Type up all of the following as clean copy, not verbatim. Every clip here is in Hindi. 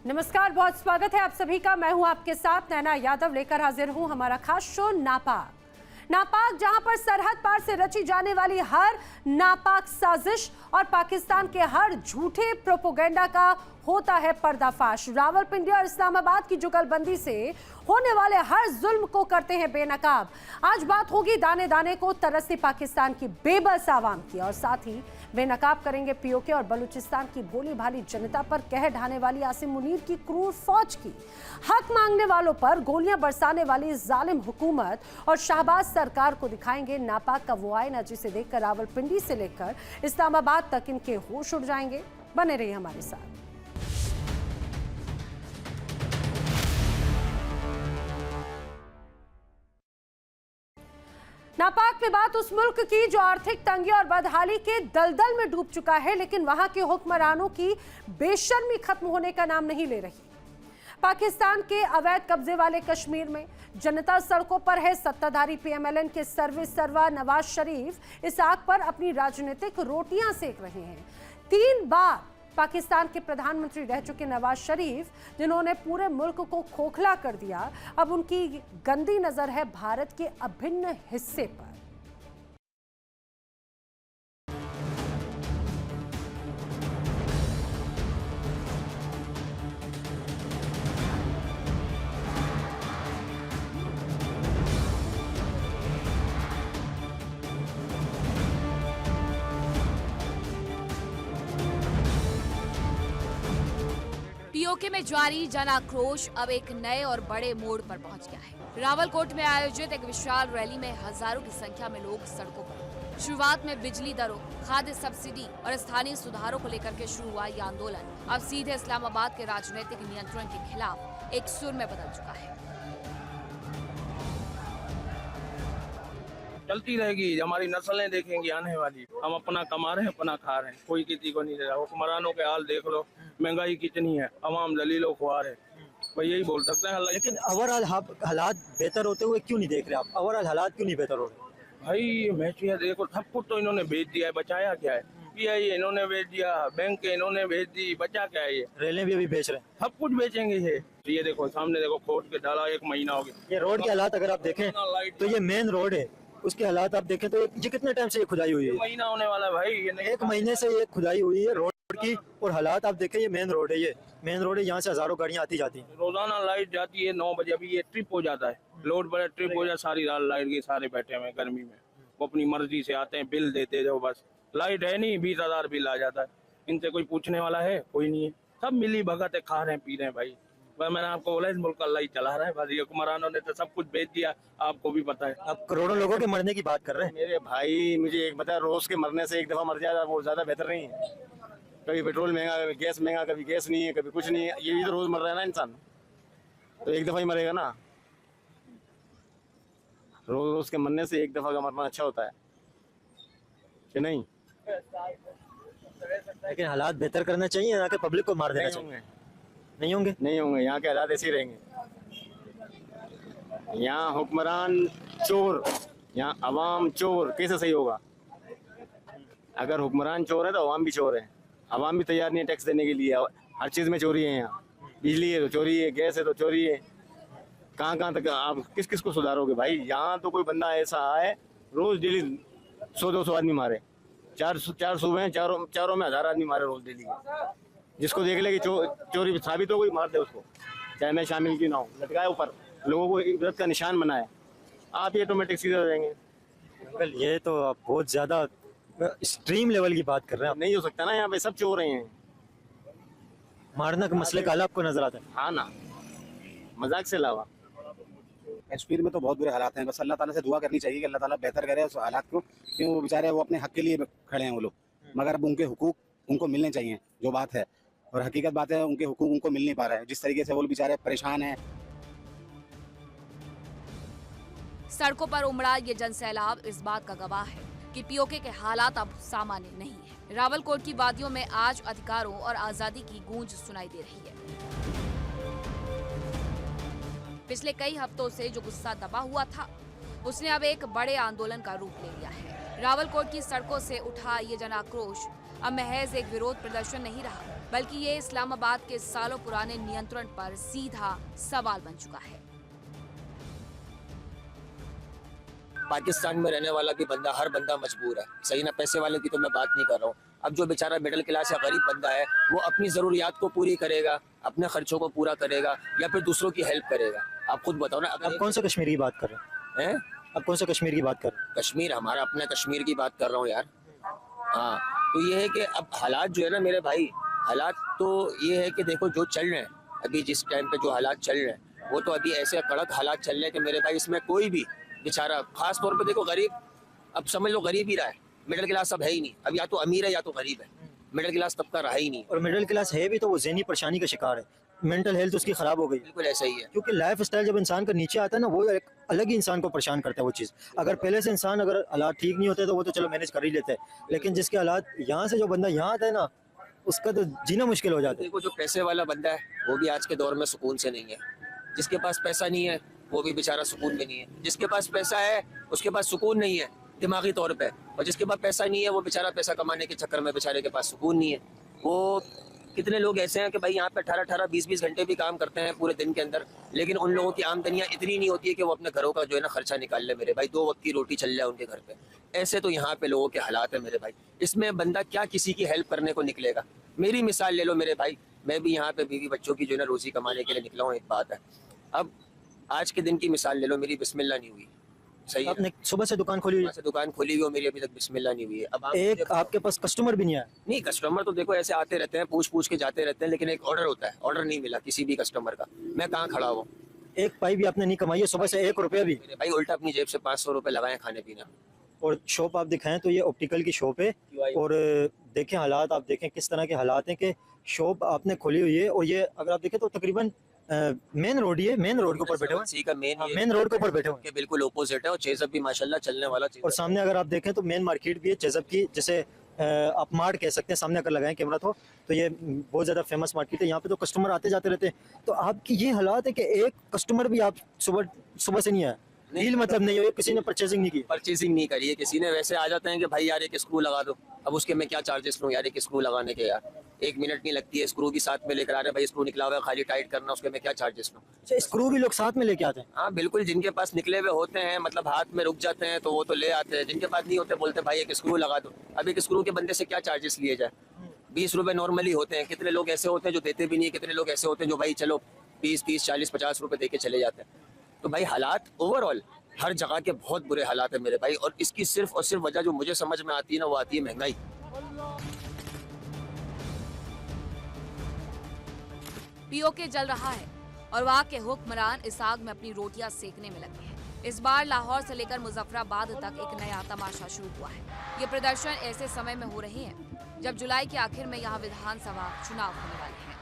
नमस्कार, बहुत स्वागत है आप सभी का। मैं हूं आपके साथ नैना यादव, लेकर हाजिर हूं हमारा खास शो नापाक। नापाक, जहां पर सरहद पार से रची जाने वाली हर नापाक साजिश और पाकिस्तान के हर झूठे प्रोपोगेंडा का होता है पर्दाफाश। रावलपिंडी और इस्लामाबाद की जुगलबंदी से होने वाले हर जुल्म को करते हैं बेनकाब। आज बात होगी दाने दाने को तरसती पाकिस्तान की बेबस आवाम की, और साथ ही बेनकाब करेंगे पीओके और बलूचिस्तान की भोली भाली जनता पर कहर ढाने वाली आसिम मुनीर की क्रूर फौज की, हक मांगने वालों पर गोलियां बरसाने वाली जालिम हुकूमत और शहबाज सरकार को दिखाएंगे नापाक का वो आईना जिसे देखकर रावलपिंडी से लेकर इस्लामाबाद तक इनके होश उड़ जाएंगे। बने रहिए हमारे साथ। नापाक में बात उस मुल्क की जो आर्थिक तंगी और बदहाली के दलदल में डूब चुका है, लेकिन वहां के हुक्मरानों की बेशर्मी खत्म होने का नाम नहीं ले रही। पाकिस्तान के अवैध कब्जे वाले कश्मीर में जनता सड़कों पर है। सत्ताधारी पीएमएलएन के सर्वा नवाज शरीफ इस आग पर अपनी राजनीतिक रोटियां सेक रहे हैं। 3 बार पाकिस्तान के प्रधानमंत्री रह चुके नवाज शरीफ, जिन्होंने पूरे मुल्क को खोखला कर दिया, अब उनकी गंदी नजर है भारत के अभिन्न हिस्से पर। पीओके में जारी जन आक्रोश अब एक नए और बड़े मोड़ पर पहुंच गया है। रावलकोट में आयोजित एक विशाल रैली में हजारों की संख्या में लोग सड़कों पर। शुरुआत में बिजली दरों, खाद्य सब्सिडी और स्थानीय सुधारों को लेकर के शुरू हुआ ये आंदोलन अब सीधे इस्लामाबाद के राजनीतिक नियंत्रण के खिलाफ एक सुर में बदल चुका है। चलती रहेगी, हमारी नस्लें देखेंगी आने वाली। हम अपना कमा रहे हैं, अपना खा रहे हैं, कोई किसी को नहीं दे रहा। हुक्मरानों के हाल देख लो, महंगाई कितनी है, अवाम दलीलों खुआर है। भाई यही बोल सकते हैं। लेकिन ओवरऑल हालात बेहतर होते हुए क्यों नहीं देख रहे आप? ओवरऑल हालात क्यों नहीं बेहतर हो रहे? भाई मैचिया देखो, सब कुछ तो इन्होंने भेज दिया है, बचाया क्या है? पीआई इन्होंने भेज दिया, बैंक इन्होंने भेज दी, बचा क्या है? ये रेलें भी अभी बेच रहे हैं, सब कुछ बेचेंगे। ये देखो सामने देखो, खोद के डाला 1 महीना हो गया। ये रोड के हालात अगर आप देखें तो ये मेन रोड है, उसके हालात आप देखें तो ये कितने टाइम से ये खुदाई हुई है? महीना होने वाला है भाई। ये 1 महीने से ये खुदाई हुई है रोड की, और हालात आप देखें, ये मेन रोड है, ये मेन रोड है, यहाँ से हजारों गाड़ियाँ आती जाती हैं। रोजाना लाइट जाती है 9 बजे। अभी ये ट्रिप हो जाता है, लोड बड़े ट्रिप हो जाए, सारी रात लाइट की सारे बैठे हुए गर्मी में। वो अपनी मर्जी से आते हैं, बिल देते जाओ, बस लाइट है नहीं, 20,000 बिल आ जाता है। इनसे कोई पूछने वाला है? कोई नहीं है। सब मिली भगत है, खा रहे हैं, पी रहे हैं भाई। बस मैंने आपको बोला, इस मुल्क का अल्लाह ही चला रहा है। बस ये हुक्मरानों ने तो सब कुछ बेच दिया, आपको भी पता है। आप करोड़ों लोगों के मरने की बात कर रहे हैं। मेरे भाई मुझे एक बता, रोज के मरने से एक दफा मर जाए वो ज्यादा बेहतर नहीं है? कभी पेट्रोल महंगा, कभी गैस महंगा, कभी गैस नहीं है, कभी कुछ नहीं है। ये भी तो रोज मर रहा है ना इंसान, तो एक दफा ही मरेगा ना। रोज रोज के मरने से एक दफा का मरना अच्छा होता है कि नहीं? लेकिन हालात बेहतर करना चाहिए ना कि पब्लिक को मार देना चाहिए? नहीं होंगे, नहीं होंगे। यहाँ के हालात ऐसे ही रहेंगे। यहाँ हुक्मरान चोर, यहाँ अवाम चोर, कैसे सही होगा? अगर हुक्मरान चोर है तो अवाम भी चोर है। अवाम भी तैयार नहीं है टैक्स देने के लिए। हर चीज में चोरी है यहाँ। बिजली है तो चोरी है, गैस है तो चोरी है। कहाँ तक आप किस किस को सुधारोगे भाई? यहाँ तो कोई बंदा ऐसा है, रोज डेली 100-200 आदमी मारे। 4 सूबे हैं, चारों में 1000 आदमी मारे रोज डेली। जिसको देख ले कि चोरी साबित हो गई, मार दे उसको, चाहे मैं शामिल क्यों ना हो। लटकाए ऊपर, लोगों को इज्जत का निशान बनाए। आप ये ऑटोमेटिक सीधे हो जाएंगे। अंकल ये तो आप बहुत ज्यादा एक्सट्रीम लेवल की बात कर रहे हैं। नहीं हो सकता ना, यहाँ पे सब चोर हैं। मारना के मसले का हल आपको नजर आता है? हाँ ना, मजाक से अलावा। कश्मीर में तो बहुत बुरे हालात हैं। बस अल्लाह ताला से दुआ करनी चाहिए कि अल्लाह ताला बेहतर करे उस हालात को, क्यों वो बेचारे वो अपने हक के लिए खड़े हैं वो लोग, मगर अब उनके हुकूक उनको मिलने चाहिए, जो बात है। और हकीकत बात है, उनके हुकूक उनको मिल नहीं पा रहा है। जिस तरीके से वो बेचारे परेशान हैं। सड़कों पर उमड़ा ये जनसैलाब इस बात का गवाह है कि पीओके के हालात अब सामान्य नहीं है। रावलकोट की वादियों में आज अधिकारों और आजादी की गूंज सुनाई दे रही है। पिछले कई हफ्तों से जो गुस्सा दबा हुआ था, उसने अब एक बड़े आंदोलन का रूप ले लिया है। रावलकोट की सड़कों से उठा ये जन आक्रोश अब महज एक विरोध प्रदर्शन नहीं रहा, बल्कि ये इस्लामाबाद के सालों पुराने नियंत्रण पर सीधा सवाल बन चुका है। पाकिस्तान में रहने वाला भी बंदा, हर बंदा मजबूर है, सही ना। पैसे वाले की तो मैं बात नहीं कर रहा हूँ। अब जो बेचारा मिडिल क्लास या गरीब बंदा है, वो अपनी ज़रूरियात को पूरी करेगा, अपने खर्चों को पूरा करेगा या फिर दूसरों की हेल्प करेगा। आप खुद बताओ ना। आप कौन सा कश्मीर की बात कर रहे हैं? आप कौन सा कश्मीर की बात कर रहे हैं? कश्मीर, हमारा अपना कश्मीर की बात कर रहा हूँ यार। हाँ, तो ये है कि अब हालात जो है ना मेरे भाई, हालात तो ये है कि देखो जो चल रहे हैं अभी, जिस टाइम पे जो हालात चल रहे हैं, वो तो अभी ऐसे कड़क हालात चल रहे हैं कि मेरे भाई इसमें कोई भी बेचारा, खास तौर पे देखो गरीब, अब समझ लो गरीब ही रहा है, मिडिल क्लास अब है ही नहीं। अब या तो अमीर है या तो गरीब है, मिडिल क्लास तबका रहा ही नहीं। और मिडिल क्लास है भी तो वो ज़हनी परेशानी का शिकार है, मेंटल हेल्थ उसकी ख़राब हो गई। बिल्कुल ऐसा ही है, क्योंकि लाइफ स्टाइल जब इंसान का नीचे आता है ना, वो एक अलग ही इंसान को परेशान करता है वो चीज़। अगर पहले से इंसान अगर हालात ठीक नहीं होते तो वो तो चलो मैनेज कर ही लेते हैं, लेकिन जिसके हालात यहाँ से जो बंदा यहाँ आता है ना, उसका तो जीना मुश्किल हो जाता है। देखो जो पैसे वाला बंदा है वो भी आज के दौर में सुकून से नहीं है, जिसके पास पैसा नहीं है वो भी बेचारा सुकून में नहीं है, जिसके पास पैसा है उसके पास सुकून नहीं है दिमागी तौर पे, और जिसके पास पैसा नहीं है वो बेचारा पैसा कमाने के चक्कर में बेचारे के पास सुकून नहीं है। वो कितने लोग ऐसे हैं कि भाई यहाँ पे 18-18, 20-20 घंटे भी काम करते हैं पूरे दिन के अंदर, लेकिन उन लोगों की आमदनियाँ इतनी नहीं होती है कि वो अपने घरों का जो है ना खर्चा निकाल ले मेरे भाई, 2 वक्त की रोटी चल जाए उनके घर पे। ऐसे तो यहाँ पे लोगों के हालात है मेरे भाई। इसमें बंदा क्या किसी की हेल्प करने को निकलेगा? मेरी मिसाल ले लो मेरे भाई, मैं भी यहाँ पे बीवी बच्चों की जो है ना रोजी कमाने के लिए निकला हूँ, एक बात है। अब आज के दिन की मिसाल ले लो, मेरी बिस्मिल्लाह नहीं हुई, सही आपने सुबह से दुकान खोली हुई है, दुकान खोली हुई हो मेरी, अभी तक बिस्मिल्लाह नहीं हुई है। अब एक आपके पास कस्टमर भी नहीं आया? नहीं, कस्टमर तो देखो ऐसे आते रहते हैं, पूछ के जाते रहते हैं, लेकिन एक ऑर्डर होता है, ऑर्डर नहीं मिला किसी भी कस्टमर का। मैं कहाँ खड़ा हूँ? एक पाई भी आपने नहीं कमाई है सुबह से, 1 रुपया भी? मेरे भाई उल्टा अपनी जेब से 500 रुपए लगाए खाने पीना। और शॉप आप दिखाएं तो ये ऑप्टिकल की शॉप है, और देखें हालात, आप देखें किस तरह के हालात हैं कि शॉप आपने खोली हुई है, और ये अगर आप देखें तो तकरीबन मेन रोड ही है, मेन रोड के ऊपर बैठे हुए सी का मेन रोड के ऊपर बैठे हुए के बिल्कुल ऑपोजिट है, और चेज़अप भी माशाल्लाह चलने वाला चीज़। और सामने अगर आप देखें तो मेन मार्केट भी है चेज़अप की, जैसे आप मार्ट कह सकते हैं, सामने अगर लगाएं कैमरा तो ये बहुत ज़्यादा फेमस मार्केट है, यहाँ पे तो कस्टमर आते जाते रहते हैं। तो आपकी ये हालात है कि एक कस्टमर भी आप सुबह से नहीं आया, डील मतलब नहीं है, किसी ने परचेजिंग नहीं की, परचेजिंग नहीं करी है किसी ने। वैसे आ जाते हैं कि भाई यार एक स्क्रू लगा दो, अब उसके मैं क्या चार्जेस लूँ यार, एक स्क्रू लगाने के यार 1 मिनट नहीं लगती है, स्क्रू भी साथ में लेकर आ रहे हैं, भाई स्क्रू निकला हुआ है खाली टाइट करना, उसके मैं क्या चार्जेस लूँ? स्क्रू भी लोग साथ में लेके आते हैं? हाँ बिल्कुल, जिनके पास निकले हुए होते हैं, मतलब हाथ में रुक जाते हैं तो वो तो ले आते हैं, जिनके पास नहीं होते बोलते भाई एक स्क्रू लगा दो। अब एक स्क्रू के बंदे से क्या चार्जेस लिए जाए? 20 रुपए नॉर्मली होते हैं। कितने लोग ऐसे होते हैं जो देते भी नहीं, कितने लोग ऐसे होते हैं जो भाई चलो 20-30, 40, 50 रुपए दे के चले जाते हैं। तो भाई हालात ओवरऑल हर जगह के बहुत बुरे हालात है मेरे भाई, और इसकी सिर्फ और सिर्फ वजह जो मुझे समझ में आती है ना, वो आती है महंगाई। पीओके जल रहा है और वहाँ के हुक्मरान इस आग में अपनी रोटियां सेकने में लगे हैं। इस बार लाहौर से लेकर मुजफ्फराबाद तक एक नया तमाशा शुरू हुआ है। ये प्रदर्शन ऐसे समय में हो रहे हैं जब जुलाई के आखिर में यहाँ विधानसभा चुनाव होने वाले हैं।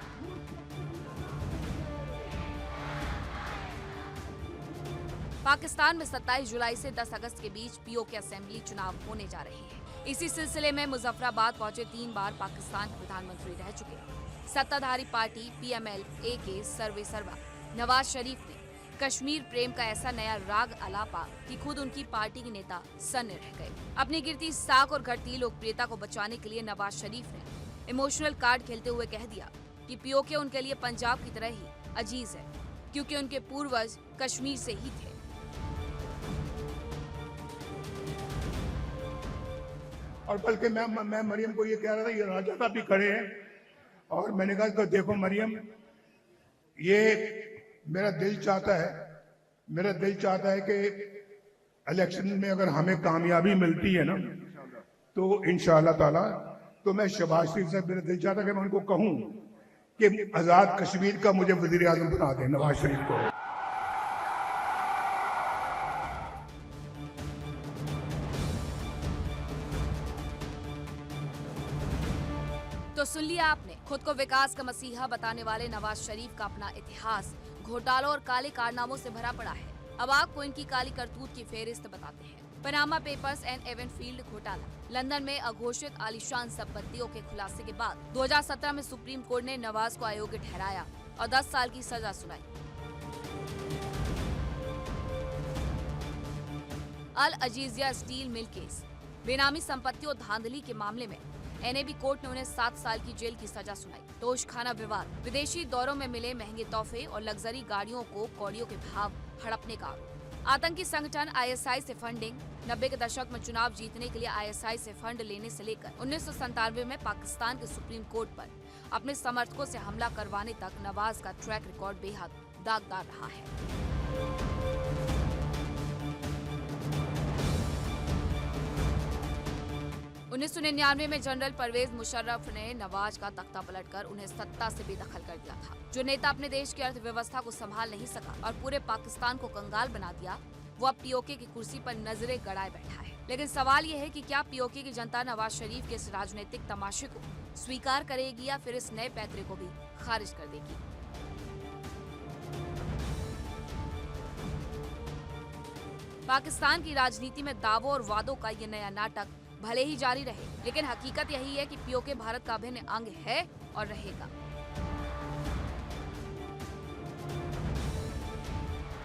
पाकिस्तान में 27 जुलाई से 10 अगस्त के बीच पीओके असेंबली चुनाव होने जा रहे हैं। इसी सिलसिले में मुजफ्फराबाद पहुंचे 3 बार पाकिस्तान के प्रधानमंत्री रह चुके सत्ताधारी पार्टी PML-A के सर्वे सर्वा नवाज शरीफ ने कश्मीर प्रेम का ऐसा नया राग अलापा कि खुद उनकी पार्टी के नेता सन्न रह गए। अपनी गिरती साख और घटती लोकप्रियता को बचाने के लिए नवाज शरीफ ने इमोशनल कार्ड खेलते हुए कह दिया कि पीओके उनके लिए पंजाब की तरह ही अजीज है, क्योंकि उनके पूर्वज कश्मीर से ही थे। और बल्कि मैं मरियम को ये कह रहा था, ये राजा साहब भी खड़े हैं, और मैंने कहा कि देखो मरियम, ये मेरा दिल चाहता है कि इलेक्शन में अगर हमें कामयाबी मिलती है ना, तो इंशाअल्लाह ताला तो मैं शहबाज शरीफ से, मेरा दिल चाहता है कि मैं उनको कहूं कि आजाद कश्मीर का मुझे वजीर आजम बना दें, नवाज शरीफ को। तो सुन लिया आपने, खुद को विकास का मसीहा बताने वाले नवाज शरीफ का अपना इतिहास घोटालों और काले कारनामों से भरा पड़ा है। अब आपको इनकी काली करतूत की फेहरिस्त बताते हैं। पनामा पेपर्स एंड एवेनफील्ड घोटाला, लंदन में अघोषित आलीशान संपत्तियों के खुलासे के बाद 2017 में सुप्रीम कोर्ट ने नवाज को अयोग्य ठहराया और 10 साल की सजा सुनाई। अल अजीजिया स्टील मिल केस, बेनामी संपत्तियों धांधली के मामले में एनएबी कोर्ट ने उन्हें 7 साल की जेल की सजा सुनाई। तोशखाना विवाद, विदेशी दौरों में मिले महंगे तोहफे और लग्जरी गाड़ियों को कौड़ियों के भाव हड़पने का आरोप। आतंकी संगठन आईएसआई से फंडिंग, 90 के दशक में चुनाव जीतने के लिए आईएसआई से फंड लेने से लेकर 1997 में पाकिस्तान के सुप्रीम कोर्ट पर अपने समर्थकों से हमला करवाने तक नवाज का ट्रैक रिकॉर्ड बेहद दागदार रहा है। 1999 में जनरल परवेज मुशर्रफ ने नवाज का तख्ता पलटकर उन्हें सत्ता से बेदखल कर दिया था। जो नेता अपने देश की अर्थव्यवस्था को संभाल नहीं सका और पूरे पाकिस्तान को कंगाल बना दिया, वो अब पीओके की कुर्सी पर नजरें गड़ाए बैठा है। लेकिन सवाल ये है कि क्या पीओके की जनता नवाज शरीफ के इस राजनीतिक तमाशे को स्वीकार करेगी या फिर इस नए पैतरे को भी खारिज कर देगी। पाकिस्तान की राजनीति में दावों और वादों का ये नया नाटक भले ही जारी रहे, लेकिन हकीकत यही है कि पीओके भारत का अभिन्न अंग है और रहेगा।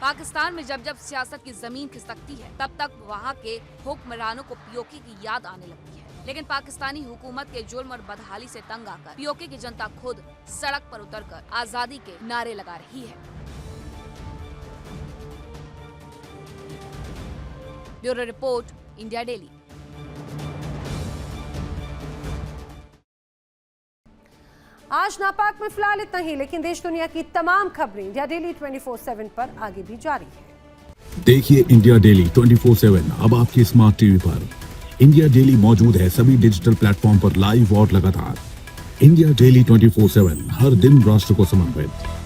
पाकिस्तान में जब जब सियासत की जमीन खिसकती है, तब तक वहाँ के हुक्मरानों को पीओके की याद आने लगती है। लेकिन पाकिस्तानी हुकूमत के जुल्म और बदहाली से तंग आकर पीओके की जनता खुद सड़क पर उतरकर आजादी के नारे लगा रही है। Bureau report, India daily. आज नापाक में फिलहाल इतना ही, लेकिन देश दुनिया की तमाम खबरें इंडिया डेली 24/7 पर आगे भी जारी है। देखिए इंडिया डेली 24/7 अब आपके स्मार्ट टीवी पर। इंडिया डेली मौजूद है सभी डिजिटल प्लेटफॉर्म पर लाइव और लगातार। इंडिया डेली 24/7 हर दिन राष्ट्र को समर्पित।